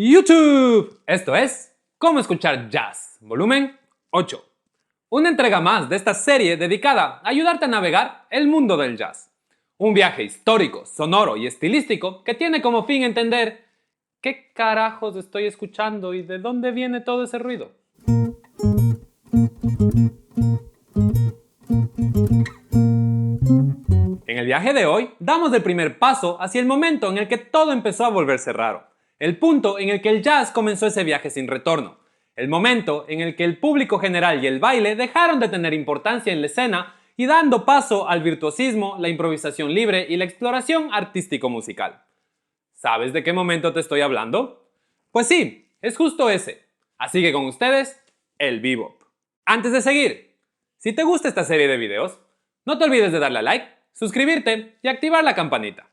YouTube. Esto es Cómo escuchar jazz, volumen 8. Una entrega más de esta serie dedicada a ayudarte a navegar el mundo del jazz. Un viaje histórico, sonoro y estilístico que tiene como fin entender qué carajos estoy escuchando y de dónde viene todo ese ruido. En el viaje de hoy damos el primer paso hacia el momento en el que todo empezó a volverse raro. El punto en el que el jazz comenzó ese viaje sin retorno. El momento en el que el público general y el baile dejaron de tener importancia en la escena y dando paso al virtuosismo, la improvisación libre y la exploración artístico-musical. ¿Sabes de qué momento te estoy hablando? Pues sí, es justo ese. Así que con ustedes, el bebop. Antes de seguir, si te gusta esta serie de videos, no te olvides de darle a like, suscribirte y activar la campanita.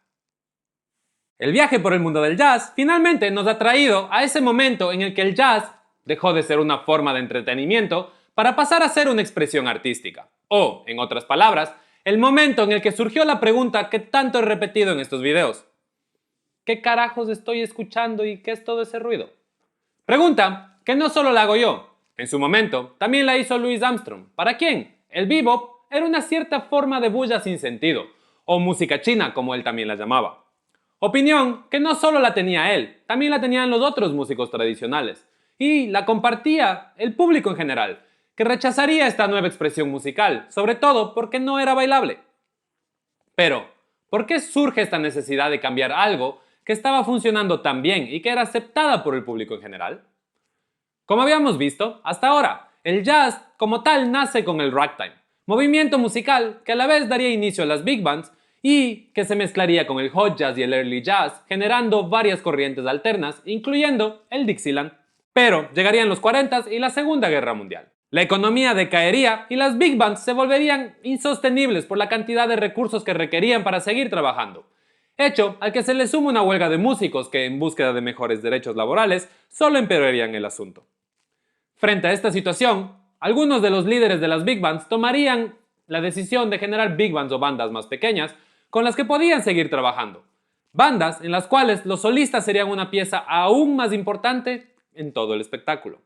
El viaje por el mundo del jazz finalmente nos ha traído a ese momento en el que el jazz dejó de ser una forma de entretenimiento para pasar a ser una expresión artística. O, en otras palabras, el momento en el que surgió la pregunta que tanto he repetido en estos videos. ¿Qué carajos estoy escuchando y qué es todo ese ruido? Pregunta que no solo la hago yo. En su momento, también la hizo Louis Armstrong, para quien el bebop era una cierta forma de bulla sin sentido, o música china como él también la llamaba. Opinión que no solo la tenía él, también la tenían los otros músicos tradicionales, y la compartía el público en general, que rechazaría esta nueva expresión musical, sobre todo porque no era bailable. Pero, ¿por qué surge esta necesidad de cambiar algo que estaba funcionando tan bien y que era aceptada por el público en general? Como habíamos visto, hasta ahora, el jazz como tal nace con el ragtime, movimiento musical que a la vez daría inicio a las big bands y que se mezclaría con el hot jazz y el early jazz, generando varias corrientes alternas, incluyendo el Dixieland. Pero llegarían los 40s y la Segunda Guerra Mundial. La economía decaería y las big bands se volverían insostenibles por la cantidad de recursos que requerían para seguir trabajando. Hecho al que se le suma una huelga de músicos que, en búsqueda de mejores derechos laborales, solo empeorarían el asunto. Frente a esta situación, algunos de los líderes de las big bands tomarían la decisión de generar big bands o bandas más pequeñas con las que podían seguir trabajando. Bandas en las cuales los solistas serían una pieza aún más importante en todo el espectáculo.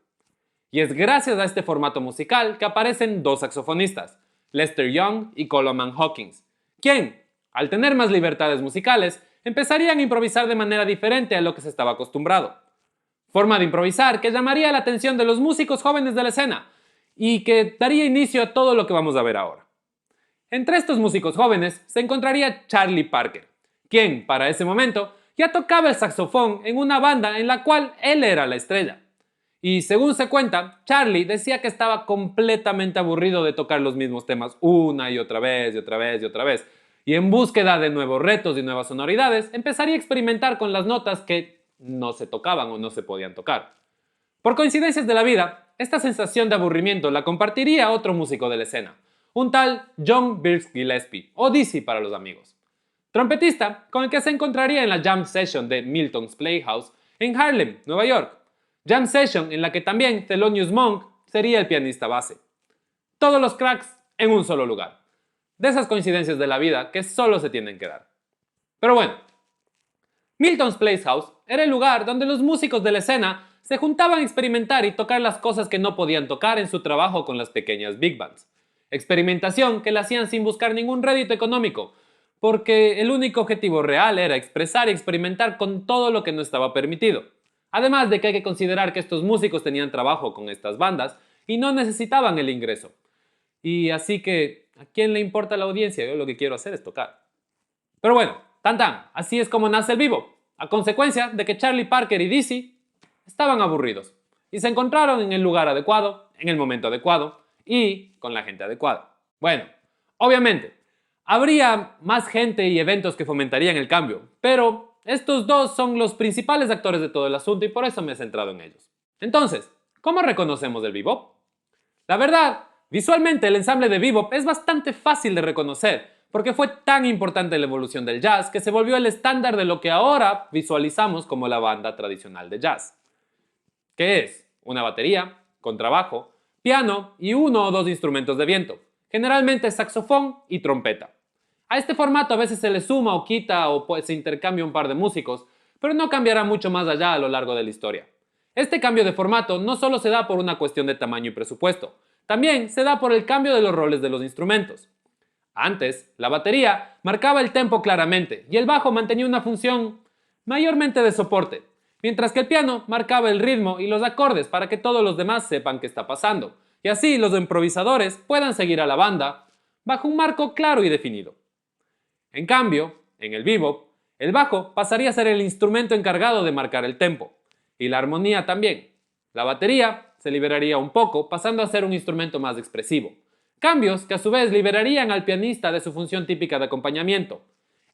Y es gracias a este formato musical que aparecen dos saxofonistas, Lester Young y Coleman Hawkins, quien, al tener más libertades musicales, empezarían a improvisar de manera diferente a lo que se estaba acostumbrado. Forma de improvisar que llamaría la atención de los músicos jóvenes de la escena y que daría inicio a todo lo que vamos a ver ahora. Entre estos músicos jóvenes se encontraría Charlie Parker, quien, para ese momento, ya tocaba el saxofón en una banda en la cual él era la estrella. Y según se cuenta, Charlie decía que estaba completamente aburrido de tocar los mismos temas una y otra vez y otra vez y otra vez. Y en búsqueda de nuevos retos y nuevas sonoridades, empezaría a experimentar con las notas que no se tocaban o no se podían tocar. Por coincidencias de la vida, esta sensación de aburrimiento la compartiría otro músico de la escena, un tal John Birks Gillespie, o Dizzy para los amigos. Trompetista con el que se encontraría en la Jam Session de Milton's Playhouse en Harlem, Nueva York. Jam Session en la que también Thelonious Monk sería el pianista base. Todos los cracks en un solo lugar. De esas coincidencias de la vida que solo se tienen que dar. Pero bueno, Milton's Playhouse era el lugar donde los músicos de la escena se juntaban a experimentar y tocar las cosas que no podían tocar en su trabajo con las pequeñas big bands. Experimentación que la hacían sin buscar ningún rédito económico, porque el único objetivo real era expresar y experimentar con todo lo que no estaba permitido. Además de que hay que considerar que estos músicos tenían trabajo con estas bandas y no necesitaban el ingreso. Y así que, ¿a quién le importa la audiencia? Yo lo que quiero hacer es tocar. Pero bueno, así es como nace el bebop, a consecuencia de que Charlie Parker y Dizzy estaban aburridos y se encontraron en el lugar adecuado, en el momento adecuado y con la gente adecuada. Bueno, obviamente, habría más gente y eventos que fomentarían el cambio, pero estos dos son los principales actores de todo el asunto y por eso me he centrado en ellos. Entonces, ¿cómo reconocemos el bebop? La verdad, visualmente el ensamble de bebop es bastante fácil de reconocer, porque fue tan importante la evolución del jazz que se volvió el estándar de lo que ahora visualizamos como la banda tradicional de jazz. ¿Qué es? Una batería, contrabajo, piano y uno o dos instrumentos de viento, generalmente saxofón y trompeta. A este formato a veces se le suma o quita o se intercambia un par de músicos, pero no cambiará mucho más allá a lo largo de la historia. Este cambio de formato no solo se da por una cuestión de tamaño y presupuesto, también se da por el cambio de los roles de los instrumentos. Antes, la batería marcaba el tempo claramente y el bajo mantenía una función mayormente de soporte, mientras que el piano marcaba el ritmo y los acordes para que todos los demás sepan qué está pasando, y así los improvisadores puedan seguir a la banda bajo un marco claro y definido. En cambio, en el bebop, el bajo pasaría a ser el instrumento encargado de marcar el tempo, y la armonía también. La batería se liberaría un poco, pasando a ser un instrumento más expresivo. Cambios que a su vez liberarían al pianista de su función típica de acompañamiento.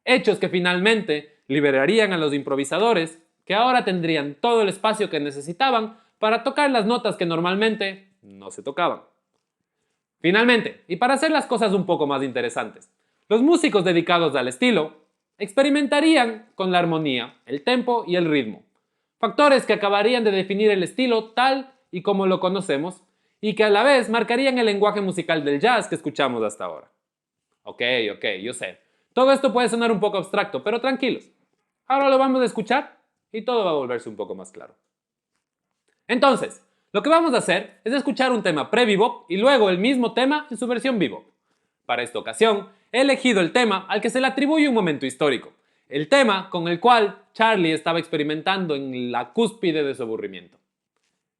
Hechos que finalmente liberarían a los improvisadores, que ahora tendrían todo el espacio que necesitaban para tocar las notas que normalmente no se tocaban. Finalmente, y para hacer las cosas un poco más interesantes, los músicos dedicados al estilo experimentarían con la armonía, el tempo y el ritmo, factores que acabarían de definir el estilo tal y como lo conocemos y que a la vez marcarían el lenguaje musical del jazz que escuchamos hasta ahora. Ok, yo sé. Todo esto puede sonar un poco abstracto, pero tranquilos. Ahora lo vamos a escuchar y todo va a volverse un poco más claro. Entonces, lo que vamos a hacer es escuchar un tema pre-bebop y luego el mismo tema en su versión bebop. Para esta ocasión, he elegido el tema al que se le atribuye un momento histórico, el tema con el cual Charlie estaba experimentando en la cúspide de su aburrimiento.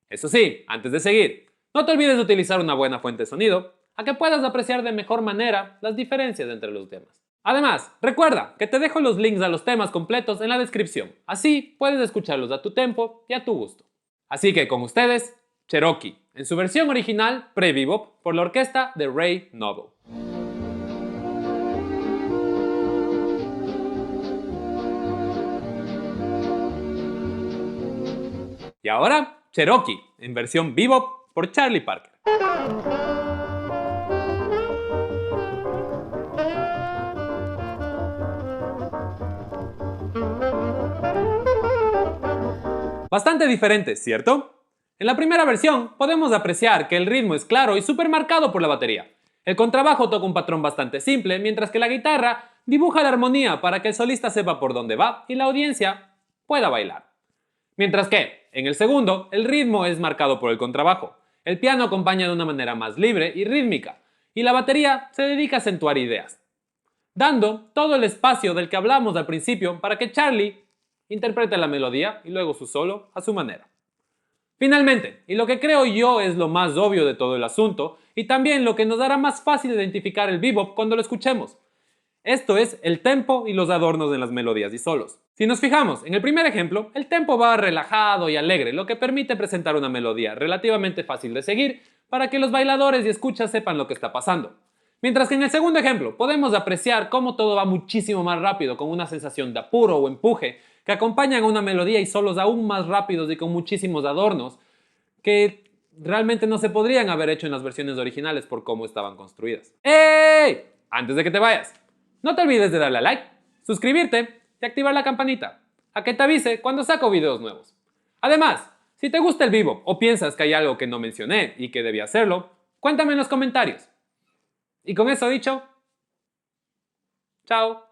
Eso sí, antes de seguir, no te olvides de utilizar una buena fuente de sonido a que puedas apreciar de mejor manera las diferencias entre los temas. Además, recuerda que te dejo los links a los temas completos en la descripción, así puedes escucharlos a tu tempo y a tu gusto. Así que con ustedes, Cherokee, en su versión original pre-bebop por la orquesta de Ray Noble. Y ahora, Cherokee, en versión bebop por Charlie Parker. Bastante diferente, ¿cierto? En la primera versión podemos apreciar que el ritmo es claro y súper marcado por la batería. El contrabajo toca un patrón bastante simple, mientras que la guitarra dibuja la armonía para que el solista sepa por dónde va y la audiencia pueda bailar. Mientras que, en el segundo, el ritmo es marcado por el contrabajo. El piano acompaña de una manera más libre y rítmica, y la batería se dedica a acentuar ideas, dando todo el espacio del que hablamos al principio para que Charlie interprete la melodía y luego su solo a su manera. Finalmente, y lo que creo yo es lo más obvio de todo el asunto, y también lo que nos hará más fácil identificar el bebop cuando lo escuchemos. Esto es el tempo y los adornos en las melodías y solos. Si nos fijamos, en el primer ejemplo, el tempo va relajado y alegre, lo que permite presentar una melodía relativamente fácil de seguir para que los bailadores y escuchas sepan lo que está pasando. Mientras que en el segundo ejemplo podemos apreciar cómo todo va muchísimo más rápido, con una sensación de apuro o empuje que acompañan a una melodía y solos aún más rápidos y con muchísimos adornos que realmente no se podrían haber hecho en las versiones originales por cómo estaban construidas. ¡Ey! Antes de que te vayas, no te olvides de darle a like, suscribirte y activar la campanita, a que te avise cuando saco videos nuevos. Además, si te gusta el bebop o piensas que hay algo que no mencioné y que debía hacerlo, cuéntame en los comentarios. Y con eso dicho, chao.